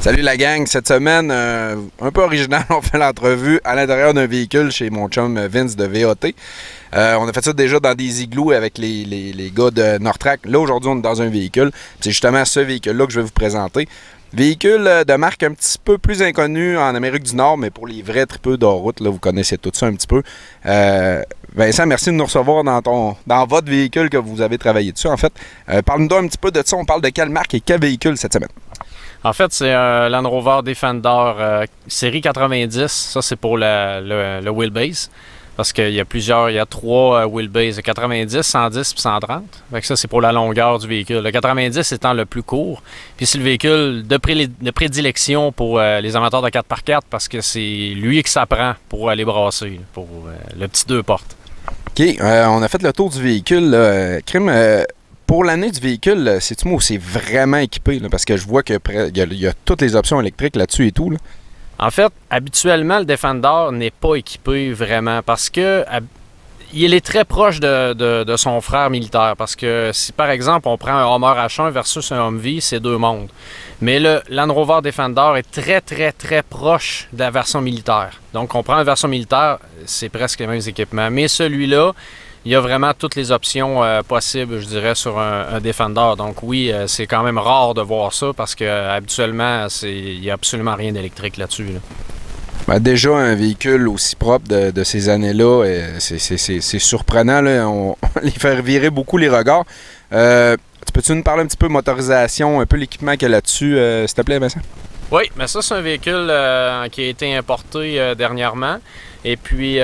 Salut la gang, cette semaine, un peu original, on fait l'entrevue à l'intérieur d'un véhicule chez mon chum Vince de VAT. On a fait ça déjà dans des igloos avec les gars de Nortrac. Là, aujourd'hui, on est dans un véhicule. C'est justement ce véhicule-là que je vais vous présenter. Véhicule de marque un petit peu plus inconnu en Amérique du Nord, mais pour les vrais tripeux d'hors-route, là, vous connaissez tout ça un petit peu. Vincent, merci de nous recevoir dans votre véhicule que vous avez travaillé dessus. En fait, parle-nous un petit peu de ça. On parle de quelle marque et quel véhicule cette semaine? En fait, c'est un Land Rover Defender série 90. Ça, c'est pour le wheelbase. Parce qu'il y a trois wheelbases, 90, 110 puis 130. Fait que ça, c'est pour la longueur du véhicule. Le 90 étant le plus court. Puis c'est le véhicule de prédilection pour les amateurs de 4x4 parce que c'est lui que ça prend pour aller brasser, pour le petit deux portes. OK, on a fait le tour du véhicule. Pour l'année du véhicule, sais-tu moi où c'est vraiment équipé? Là, parce que je vois qu'il y a toutes les options électriques là-dessus et tout. Là. En fait, habituellement, le Defender n'est pas équipé vraiment parce que il est très proche de son frère militaire. Parce que si, par exemple, on prend un Hummer H1 versus un Humvee, c'est deux mondes. Mais le Land Rover Defender est très, très, très proche de la version militaire. Donc, on prend la version militaire, c'est presque les mêmes équipements. Mais celui-là, il y a vraiment toutes les options possibles, je dirais, sur un Defender. Donc oui, c'est quand même rare de voir ça parce qu'habituellement, il n'y a absolument rien d'électrique là-dessus. Là. Ben déjà, un véhicule aussi propre de ces années-là, c'est surprenant. Là. On les fait virer beaucoup les regards. Peux-tu nous parler un petit peu motorisation, un peu l'équipement qu'il y a là-dessus, s'il te plaît, Vincent? Oui, mais ça, c'est un véhicule qui a été importé dernièrement. Et puis,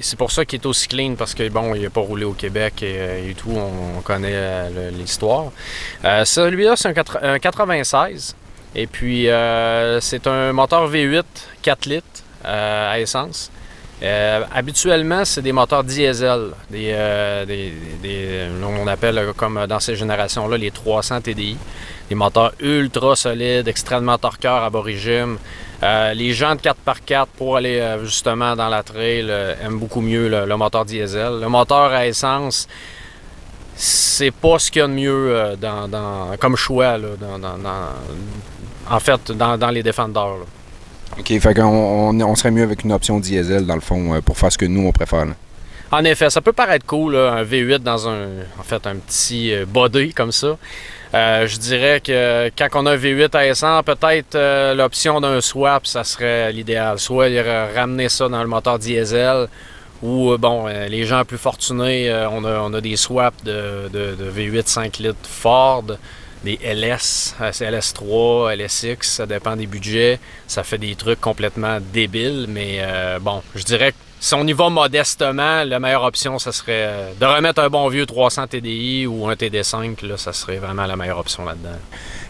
c'est pour ça qu'il est aussi clean, parce que, bon, il n'a pas roulé au Québec et tout, on connaît l'histoire. Celui-là, c'est un 96. Et puis, c'est un moteur V8 4 litres à essence. Habituellement, c'est des moteurs diesel, on appelle comme dans ces générations-là les 300 TDI, des moteurs ultra solides, extrêmement torqueurs à bas régime. Les gens de 4x4 pour aller justement dans la trail aiment beaucoup mieux le moteur diesel. Le moteur à essence, c'est pas ce qu'il y a de mieux comme choix là, dans les Defenders. Là. OK, fait qu'on serait mieux avec une option diesel, dans le fond, pour faire ce que nous, on préfère. Là. En effet, ça peut paraître cool, là, un V8 dans un petit body comme ça. Je dirais que quand on a un V8 à essence, peut-être l'option d'un swap, ça serait l'idéal. Soit ramener ça dans le moteur diesel, ou les gens plus fortunés, on a des swaps de V8 5 litres Ford, des LS, LS3, LSX, ça dépend des budgets. Ça fait des trucs complètement débiles, mais je dirais que si on y va modestement, la meilleure option, ça serait de remettre un bon vieux 300 TDI ou un TD5, là, ça serait vraiment la meilleure option là-dedans.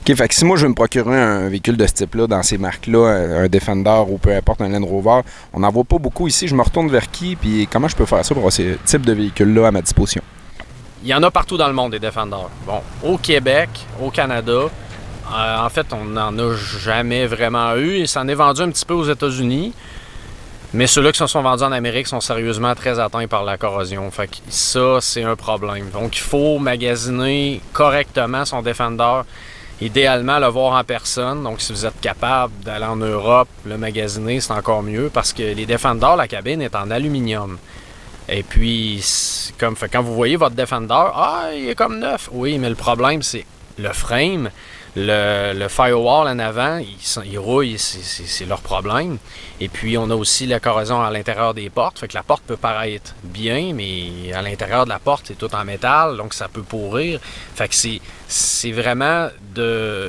OK, fait que si moi je veux me procurer un véhicule de ce type-là, dans ces marques-là, un Defender ou peu importe, un Land Rover, on n'en voit pas beaucoup ici. Je me retourne vers qui, puis comment je peux faire ça pour avoir ce type de véhicule-là à ma disposition? Il y en a partout dans le monde, des Defenders. Bon, au Québec, au Canada, en fait, on n'en a jamais vraiment eu. Il s'en est vendu un petit peu aux États-Unis. Mais ceux-là qui se sont vendus en Amérique sont sérieusement très atteints par la corrosion. Fait que ça, c'est un problème. Donc, il faut magasiner correctement son Defender. Idéalement, le voir en personne. Donc, si vous êtes capable d'aller en Europe, le magasiner, c'est encore mieux. Parce que les Defenders, la cabine est en aluminium. Et puis, quand vous voyez votre Defender, il est comme neuf. Oui, mais le problème, c'est le frame. Le firewall en avant, il rouille, c'est leur problème. Et puis, on a aussi la corrosion à l'intérieur des portes. Fait que la porte peut paraître bien, mais à l'intérieur de la porte, c'est tout en métal, donc ça peut pourrir. Fait que c'est vraiment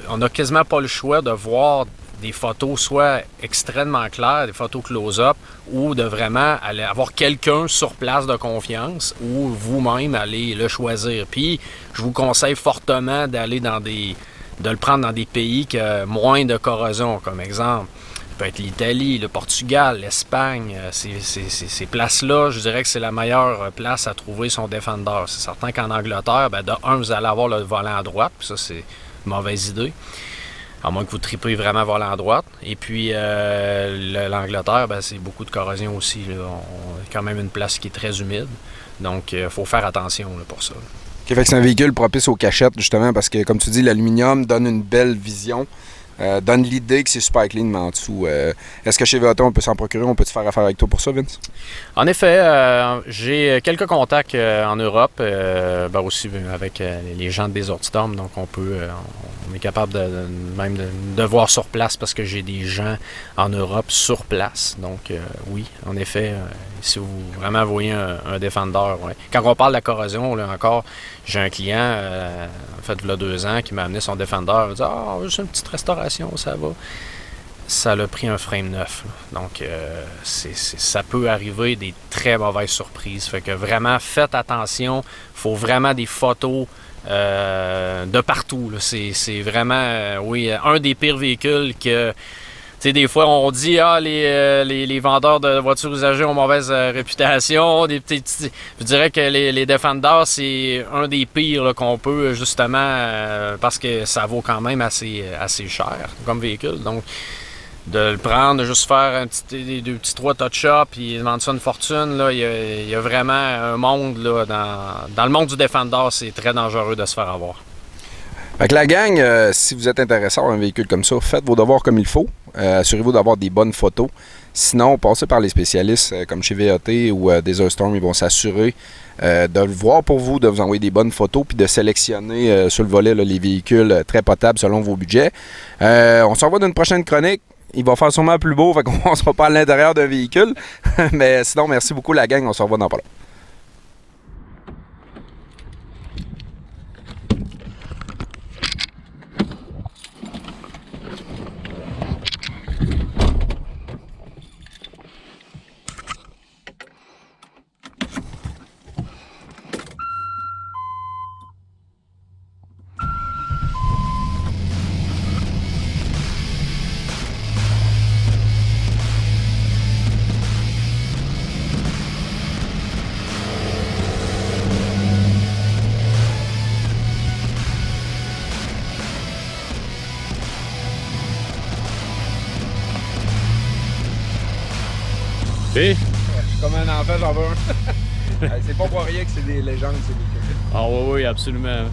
on n'a quasiment pas le choix de voir des photos soit extrêmement claires, des photos close-up, ou de vraiment aller avoir quelqu'un sur place de confiance, ou vous-même aller le choisir. Puis, je vous conseille fortement de le prendre dans des pays qui ont moins de corrosion, comme exemple. Ça peut être l'Italie, le Portugal, l'Espagne. Ces places-là, je dirais que c'est la meilleure place à trouver son Defender. C'est certain qu'en Angleterre, de un, vous allez avoir le volant à droite, puis ça, c'est une mauvaise idée. À moins que vous tripez vraiment volant à droite. Et puis, l'Angleterre, c'est beaucoup de corrosion aussi. Là. On a quand même une place qui est très humide. Donc, il faut faire attention là, pour ça. Okay, fait que c'est un véhicule propice aux cachettes, justement, parce que, comme tu dis, l'aluminium donne une belle vision. donne l'idée que c'est super clean, mais en dessous. Est-ce que chez VAT, on peut s'en procurer? On peut-te faire affaire avec toi pour ça, Vince? En effet, j'ai quelques contacts en Europe, aussi avec les gens de Desortistorm, donc on est capable même de voir sur place parce que j'ai des gens en Europe sur place. Donc oui, en effet, si vous vraiment voyez un Defender, ouais. Quand on parle de la corrosion, là encore, j'ai un client, en fait, il y a 2 ans, qui m'a amené son Defender, il m'a dit « Ah, juste une petite restauration, ça va ». Ça l'a pris un frame neuf. Là. Donc, ça peut arriver des très mauvaises surprises. Fait que vraiment, faites attention. Il faut vraiment des photos de partout. Là. C'est vraiment, oui, un des pires véhicules que... Tu sais, des fois, on dit les vendeurs de voitures usagées ont mauvaise réputation. Je dirais que les Defenders, c'est un des pires là, qu'on peut, justement, parce que ça vaut quand même assez cher comme véhicule. Donc, de le prendre, de juste faire des 2-3 touch-ups puis vendre ça une fortune, là, il y a vraiment un monde là, dans le monde du Defender, c'est très dangereux de se faire avoir. Fait que la gang, si vous êtes intéressé par un véhicule comme ça, faites vos devoirs comme il faut. Assurez-vous d'avoir des bonnes photos. Sinon, passez par les spécialistes comme chez VAT ou Desortistorm, ils vont s'assurer de le voir pour vous, de vous envoyer des bonnes photos puis de sélectionner sur le volet là, les véhicules très potables selon vos budgets. On se revoit dans une prochaine chronique. Il va faire sûrement plus beau, fait qu'on ne sera pas à l'intérieur d'un véhicule. Mais sinon, merci beaucoup la gang, on se revoit dans pas long. Et? Je suis comme un enfant, j'en veux un. C'est pas pour rien que c'est des légendes, c'est des... Ah oui, absolument.